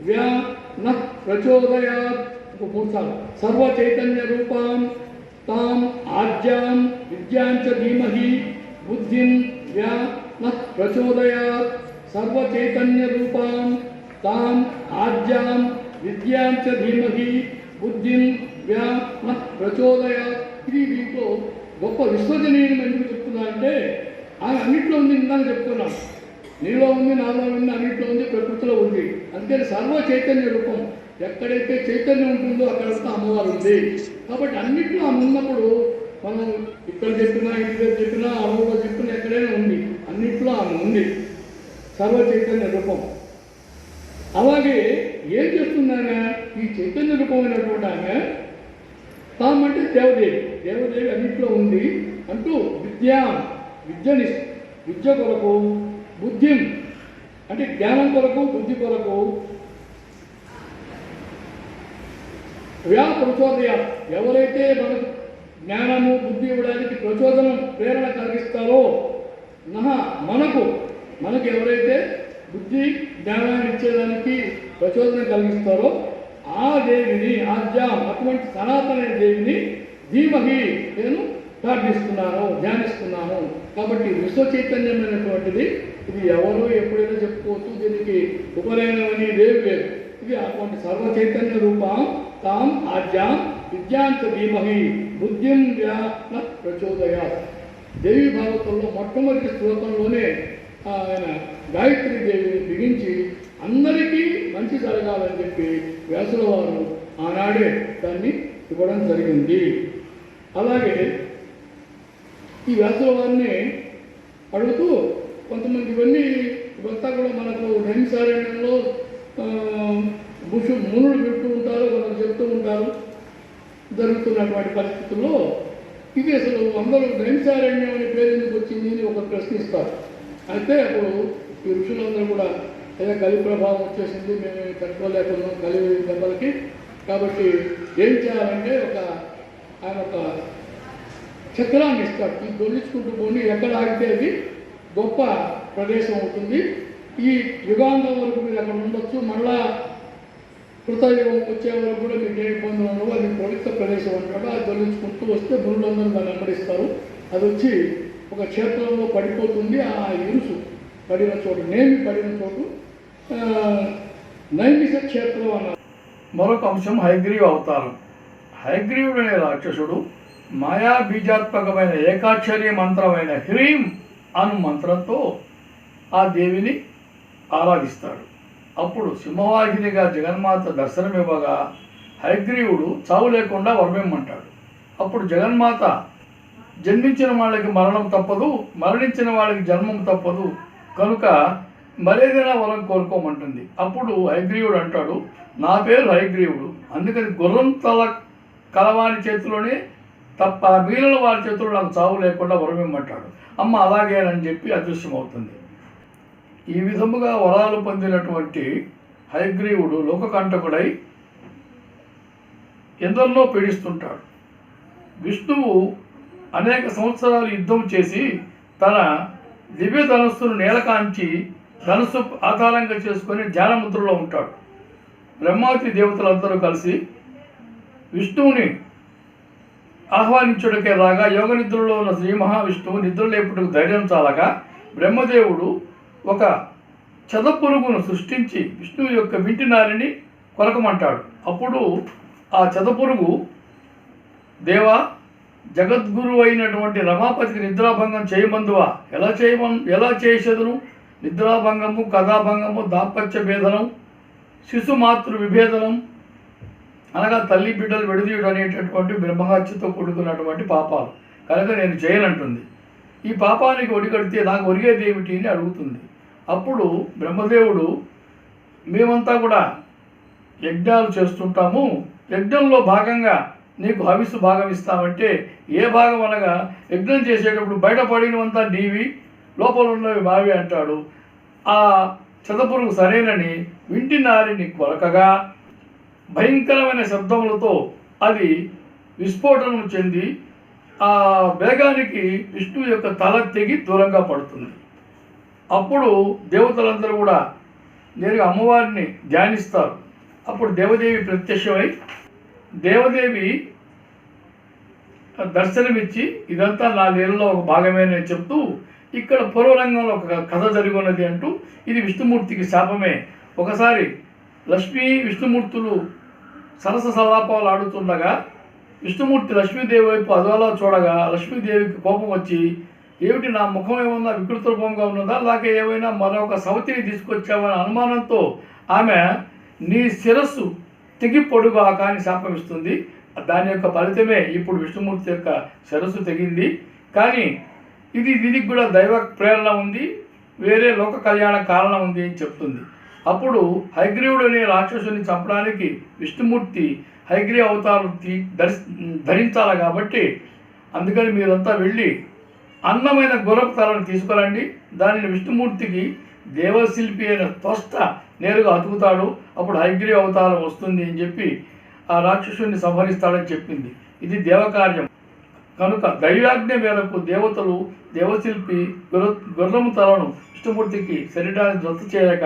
వ్యా న ప్రచోదయాత్. ఇంకో 3 సార్లు. సర్వ చైతన్య రూపం తాం ఆద్యాం విద్యాం చ ధీమహి బుద్ధిం వ్యా న ప్రచోదయాత్. సర్వ చైతన్య రూపం తాం ఆద్యాం విద్యాం చ ధీమహి బుద్ధిం వ్యా న ప్రచోదయాత్. ఇది దీంట్లో గొప్ప విశ్వజనీయం ఎందుకు చెప్తున్నా అంటే ఆయన అన్నింటిలో ఉంది. ఇందాక చెప్తున్నాం, నీలో ఉంది, నాలో ఉంది, అన్నింటిలో ఉంది, ప్రకృతిలో ఉంది. అందుకని సర్వ చైతన్య రూపం. ఎక్కడైతే చైతన్యం ఉంటుందో అక్కడంతా అమ్మవారు ఉంది. కాబట్టి అన్నింటిలో ఆమె ఉన్నప్పుడు మనం ఇక్కడ చెప్పినా, ఇంటి దగ్గర చెప్పినా, అమ్మవారు చెప్పినా ఎక్కడైనా ఉంది, అన్నింటిలో ఆమె ఉంది, సర్వ చైతన్య రూపం. అలాగే ఏం చేస్తుందామె? ఈ చైతన్య రూపమైనటువంటి ఆమె తామంటే దేవదేవి అన్నింటిలో ఉంది అంటూ విద్య కొరకు, బుద్ధిం అంటే జ్ఞానం కొరకు, బుద్ధి కొరకు, ప్రచోదయ ఎవరైతే మనకు జ్ఞానము బుద్ధి ఇవ్వడానికి ప్రేరణ కలిగిస్తారో మనకు ఎవరైతే బుద్ధి జ్ఞానాన్ని ఇచ్చేదానికి ప్రచోదనం కలిగిస్తారో ఆ దేవిని, ఆద్యాం అటువంటి సనాతన దేవిని ధీమహి నేను ప్రార్థిస్తున్నాను, ధ్యానిస్తున్నాను. కాబట్టి విశ్వ చైతన్యమైనటువంటిది. ఇది ఎవరో ఎప్పుడైనా చెప్పుకోవచ్చు, దీనికి ఉపనయనం అని లేదు. ఇది అటువంటి సర్వ చైతన్య రూపం తాం ఆద్యాం విద్యాంచ ధీమహి బుద్ధిం వ్యాన ప్రచోదయాత్. దేవి భాగవతంలో మొట్టమొదటి శ్లోకంలోనే ఆయన గాయత్రి దేవిని బిగించి అందరికీ మంచి జరగాలని చెప్పి వ్యాసుల వారు ఆనాడే దాన్ని ఇవ్వడం జరిగింది. అలాగే ఈ వ్యాసుల వారిని అడుగుతూ కొంతమంది ఇవంతా కూడా మనకు నైమిసారణ్యంలో మునులు వింటూ ఉంటారు, కొందరు చెప్తూ ఉంటారు. జరుగుతున్నటువంటి పరిస్థితుల్లో ఇది అసలు అందరూ నైమిసారణ్యం అనే పేరు ఎందుకు వచ్చింది అని ఒక ప్రశ్నిస్తారు. అయితే అప్పుడు ఈ ఋషులందరూ కూడా ఏదో కలి ప్రభావం వచ్చేసింది, మేము తట్టుకోలేకున్నాం కలి దెబ్బలకి. కాబట్టి ఏం చేయాలంటే ఆయన ఒక చక్రాన్ని ఇస్తాడు. ఈ దొల్లించుకుంటూ పోండి, ఎక్కడ ఆగితే అది గొప్ప ప్రదేశం అవుతుంది. ఈ యుగాంతం వరకు మీరు అక్కడ ఉండొచ్చు, మళ్ళా కృతయుగం వచ్చే వరకు కూడా మీకు ఏ ఇబ్బందులు ఉండవు, అది పవిత్ర ప్రదేశం అంటాడు. అది దొల్లించుకుంటూ వస్తే గురువులందరూ దాన్ని వెంబడిస్తారు. అది వచ్చి ఒక క్షేత్రంలో పడిపోతుంది. ఆ ఇరుసు పడిన చోటు, నేమి పడిన చోటు నైమిష క్షేత్రం అన్నారు. మరొక అంశం హయగ్రీవ అవతారం. హయగ్రీవుడనే రాక్షసుడు మాయా బీజాత్మకమైన ఏకాక్షరీ మంత్రమైన హ్రీం అను మంత్రంతో ఆ దేవిని ఆరాధిస్తాడు. అప్పుడు సింహవాహినిగా జగన్మాత దర్శనమివ్వగా హయగ్రీవుడు చావు లేకుండా వరమిమ్మంటాడు. అప్పుడు జగన్మాత జన్మించిన వాళ్ళకి మరణం తప్పదు, మరణించిన వాళ్ళకి జన్మం తప్పదు, కనుక మరేదైనా వరం కోరుకోమంటుంది. అప్పుడు హయగ్రీవుడు అంటాడు, నా పేరు హయగ్రీవుడు, అందుకని గుర్రం తల కలవాని చేతిలోనే తప్ప మిగిలిన వారి చేతిలో నాకు చావు లేకుండా వరమిమ్మంటాడు. అమ్మ అలాగేనని చెప్పి అదృశ్యమవుతుంది. ఈ విధముగా వరాలు పొందినటువంటి హయగ్రీవుడు లోకకంటకుడై ఎందరినో పీడిస్తుంటాడు. విష్ణువు అనేక సంవత్సరాలు యుద్ధం చేసి తన దివ్య ధనస్సును నేలకాంచి ధనస్సు ఆధారంగా చేసుకొని ధ్యానముద్రలో ఉంటాడు. బ్రహ్మాది దేవతలందరూ కలిసి విష్ణువుని ఆహ్వానించుటకే రాగా యోగ నిద్రలో ఉన్న శ్రీ మహావిష్ణువు నిద్రలేపుటకు ధైర్యం చాలగా బ్రహ్మదేవుడు ఒక చెదపురుగును సృష్టించి విష్ణువు యొక్క వింటి నారిని కొరకమంటాడు. అప్పుడు ఆ చెదపురుగు, దేవా, జగద్గురు అయినటువంటి రమాపతికి నిద్రాభంగం చేయమందువా, ఎలా చేసేదను, నిద్రాభంగము, కథాభంగము, దాంపత్య భేదనం, శిశుమాతృ విభేదనం అనగా తల్లి బిడ్డలు విడదీయడం అనేటటువంటి బ్రహ్మహత్యతో కూడుకున్నటువంటి పాపాలు కనుక నేను చేయనంటుంది. ఈ పాపానికి ఒడిగడితే నాకు ఒరిగేది ఏమిటి అని అడుగుతుంది. అప్పుడు బ్రహ్మదేవుడు, మేమంతా కూడా యజ్ఞాలు చేస్తుంటాము, యజ్ఞంలో భాగంగా నీకు హవిస్సు భాగం ఇస్తామంటే ఏ భాగం అనగా యజ్ఞం చేసేటప్పుడు బయటపడినవంతా నీవి, లోపల ఉన్నవి మావి అంటాడు. ఆ చెదపురుగు సరేనని వింటి నారిని కొరకగా భయంకరమైన శబ్దములతో అది విస్ఫోటనం చెంది ఆ వేగానికి విష్ణువు యొక్క తల తెగి దూరంగా పడుతుంది. అప్పుడు దేవతలందరూ కూడా నేరుగా అమ్మవారిని ధ్యానిస్తారు. అప్పుడు దేవదేవి ప్రత్యక్షమై దేవదేవి దర్శనమిచ్చి ఇదంతా నా లీలలో ఒక భాగమేనని చెప్తూ ఇక్కడ పూర్వరంగంలో ఒక కథ జరిగి ఉన్నది అంటూ ఇది విష్ణుమూర్తికి శాపమే. ఒకసారి లక్ష్మీ విష్ణుమూర్తులు సరస సలాపాలు ఆడుతుండగా విష్ణుమూర్తి లక్ష్మీదేవి వైపు అదోలా చూడగా లక్ష్మీదేవికి కోపం వచ్చి, ఏమిటి నా ముఖం ఏమన్నా వికృత రూపంగా ఉన్నదా, అలాగే ఏమైనా మరొక సవతిని తీసుకొచ్చావనే అనుమానంతో ఆమె నీ శిరస్సు తెగి పొడుగా కానీ శాపం ఇస్తుంది. దాని యొక్క ఫలితమే ఇప్పుడు విష్ణుమూర్తి యొక్క శిరస్సు తెగింది. కానీ దీనికి కూడా దైవ ప్రేరణ ఉంది, వేరే లోక కళ్యాణ కారణం ఉంది అని చెప్తుంది. అప్పుడు హయగ్రీవుడు అనే రాక్షసుని చంపడానికి విష్ణుమూర్తి హయగ్రీవ అవతారం ధరించాలి కాబట్టి అందుకని మీరంతా వెళ్ళి అందమైన గుర్రపు తలను తీసుకురండి, దానిని విష్ణుమూర్తికి దేవశిల్పి అయిన త్వష్ట నేరుగా అతుకుతాడు, అప్పుడు హయగ్రీవ అవతారం వస్తుంది అని చెప్పి ఆ రాక్షసుని సంహరిస్తాడని చెప్పింది. ఇది దేవకార్యం కనుక దైవాజ్ఞ మేరకు దేవతలు దేవశిల్పి గుర్రము తలను విష్ణుమూర్తికి శరీరాన్ని జత చేయక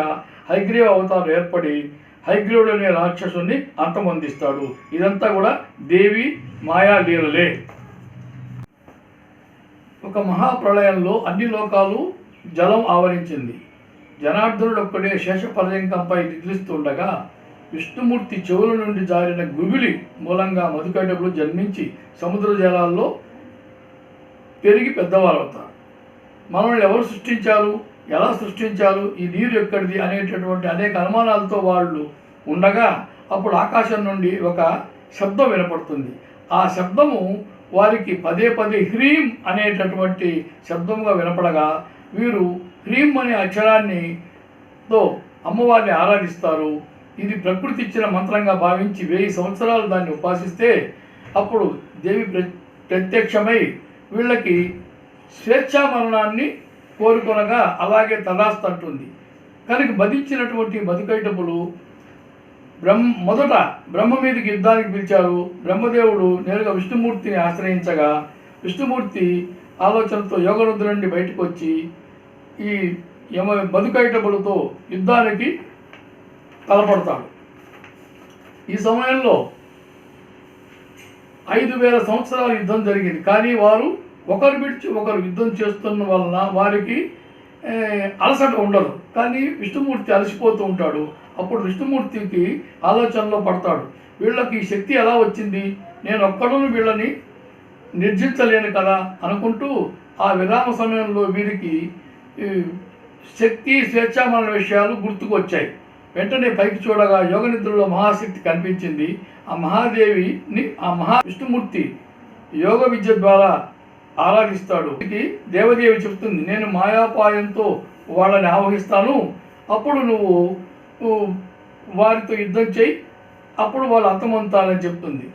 హయగ్రీవ అవతారం ఏర్పడి హయగ్రీవుడు అనే రాక్షసుని అంతమొందిస్తాడు. ఇదంతా కూడా దేవి మాయా లీలలే. ఒక మహాప్రళయంలో అన్ని లోకాలు జలం ఆవరించింది. జనార్దనుడు ఒక్కడే శేషపర్యంకంపై నిద్రిస్తుండగా విష్ణుమూర్తి చెవుల నుండి జారిన గుబిలి మూలంగా మధుకైటపులు జన్మించి సముద్ర జలాల్లో పెరిగి పెద్దవారు అవుతారు. మనల్ని ఎవరు సృష్టించారు, ఎలా సృష్టించారు, ఈ నీరు ఎక్కడిది అనేటటువంటి అనేక అనుమానాలతో వాళ్ళు ఉండగా అప్పుడు ఆకాశం నుండి ఒక శబ్దం వినపడుతుంది. ఆ శబ్దము వారికి పదే పదే హ్రీం అనేటటువంటి శబ్దముగా వినపడగా వీరు హ్రీం అనే అక్షరాన్నితో అమ్మవారిని ఆరాధిస్తారు. ఇది ప్రకృతి ఇచ్చిన మంత్రంగా భావించి 1000 సంవత్సరాలు దాన్ని ఉపాసిస్తే అప్పుడు దేవి ప్రత్యక్షమై వీళ్ళకి స్వేచ్ఛా మరణాన్ని కోరుకొనగా అలాగే తదాస్తంటుంది. కనుక మదించినటువంటి మధుకైటపులు మొదట బ్రహ్మ మీదకి యుద్ధానికి పిలిచారు. బ్రహ్మదేవుడు నేరుగా విష్ణుమూర్తిని ఆశ్రయించగా విష్ణుమూర్తి ఆలోచనతో యోగరుద్ర నుండి బయటకు వచ్చి ఈ మధుకైటపులతో యుద్ధానికి తలపడతాడు. ఈ సమయంలో 5000 సంవత్సరాల యుద్ధం జరిగింది. కానీ వారు ఒకరు విడిచి ఒకరు యుద్ధం చేస్తున్న వలన వారికి అలసట ఉండదు. కానీ విష్ణుమూర్తి అలసిపోతూ ఉంటాడు. అప్పుడు విష్ణుమూర్తికి ఆలోచనలో పడతాడు, వీళ్ళకి ఈ శక్తి ఎలా వచ్చింది, నేను ఒక్కడను వీళ్ళని నిర్జించలేను కదా అనుకుంటూ ఆ విరామ సమయంలో వీరికి శక్తి స్వేచ్ఛామరణ విషయాలు గుర్తుకు వచ్చాయి. వెంటనే పైకి చూడగా యోగ నిద్రలో మహాశక్తి కనిపించింది. ఆ మహాదేవిని ఆ విష్ణుమూర్తి యోగ విద్య ద్వారా ఆరాధిస్తాడు. దేవదేవి చెప్తుంది, నేను మాయాపాయంతో వాళ్ళని ఆవహిస్తాను, అప్పుడు నువ్వు వారితో యుద్ధం చేయి, అప్పుడు వాళ్ళు అంతమవుతారని చెప్తుంది.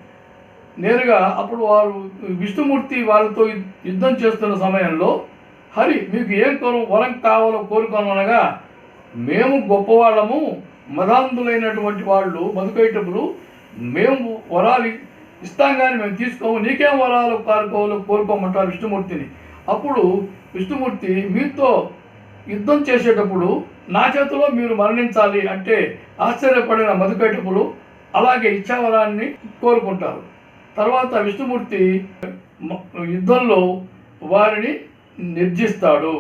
నేరుగా అప్పుడు వారు విష్ణుమూర్తి వాళ్ళతో యుద్ధం చేస్తున్న సమయంలో హరి మీకు ఏం వరం కావాలో కోరుకోనగా, మేము గొప్పవాళ్ళము, మదాంధులైనటువంటి వాళ్ళు మధుకైటపులు, మేము వరాలు ఇస్తాం కానీ మేము తీసుకోము, నీకేం వరాలు కోరుకోమంటారు విష్ణుమూర్తిని. అప్పుడు విష్ణుమూర్తి మీతో యుద్ధం చేసేటప్పుడు నా చేతిలో మీరు మరణించాలి అంటే ఆశ్చర్యపడిన మధుకైటపులు అలాగే ఇచ్చావరాన్ని కోరుకుంటారు. తర్వాత విష్ణుమూర్తి యుద్ధంలో వారిని నిర్జిస్తాడు.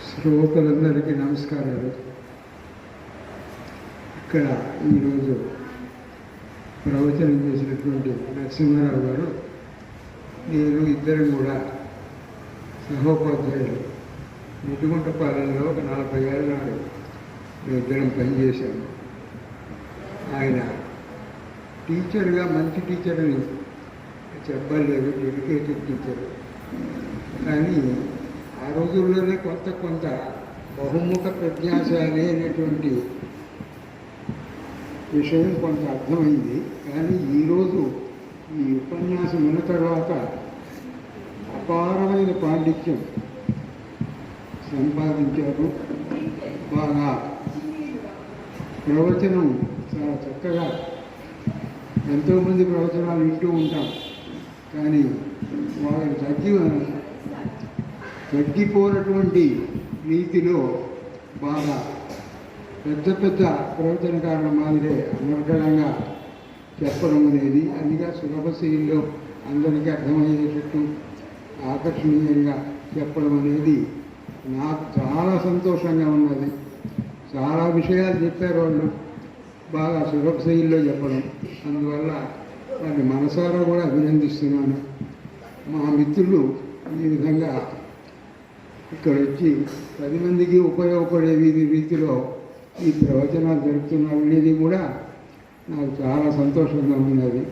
శ్రోతలందరికీ నమస్కారాలు. ఇక్కడ ఈరోజు ప్రవచనం చేసినటువంటి నరసింహారావు గారు, నేను ఇద్దరం కూడా సహోపాధ్యాయులు. నిటుగుంటపాలెంలో ఒక 40 ఏళ్ళ నాడు మేమిద్దరం పనిచేశాము. ఆయన టీచర్గా మంచి టీచర్ అని చెప్పలేదు, డెడికేటెడ్ టీచర్. కానీ ఆ రోజుల్లోనే కొంత బహుముఖ ప్రజ్ఞాశాలి అనేటువంటి విషయం కొంత అర్థమైంది. కానీ ఈరోజు ఈ ఉపన్యాసం ఉన్న తర్వాత అపారమైన పాండిత్యం సంపాదించారు. బాగా ప్రవచనం చాలా చక్కగా, ఎంతోమంది ప్రవచనాలు వింటూ ఉంటాం, కానీ వాళ్ళని తగ్గిపోయినటువంటి రీతిలో బాగా పెద్ద ప్రవచనకారుల మాదిరే అనర్గళంగా చెప్పడం అనేది, అదిగా సులభశైలిలో అందరికీ అర్థమయ్యేటట్టు ఆకర్షణీయంగా చెప్పడం అనేది నాకు చాలా సంతోషంగా ఉన్నది. చాలా విషయాలు చెప్పారు వాళ్ళు, బాగా సులభశైలిలో చెప్పడం. అందువల్ల వారిని మనసారా కూడా అభినందిస్తున్నాను. మా మిత్రులు ఈ విధంగా ఇక్కడ వచ్చి 10 మందికి ఉపయోగపడే రీతిలో ఈ ప్రవచనాలు జరుపుతున్నారు అనేది కూడా నాకు చాలా సంతోషంగా ఉన్నది.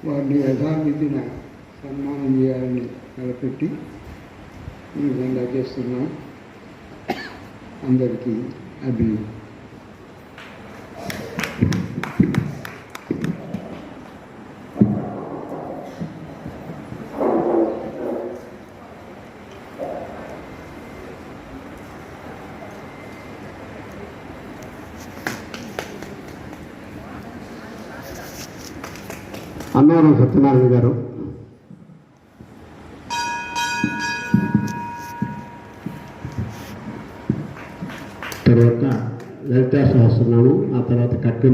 వారిని యథావిధిన సన్మానం చేయాలని తలపెట్టి ఈ విధంగా చేస్తున్నాం. అందరికీ అభినందన. అన్నవరం సత్యనారాయణ గారు, తర్వాత లలితా సహస్రనామం, ఆ తర్వాత కట్టు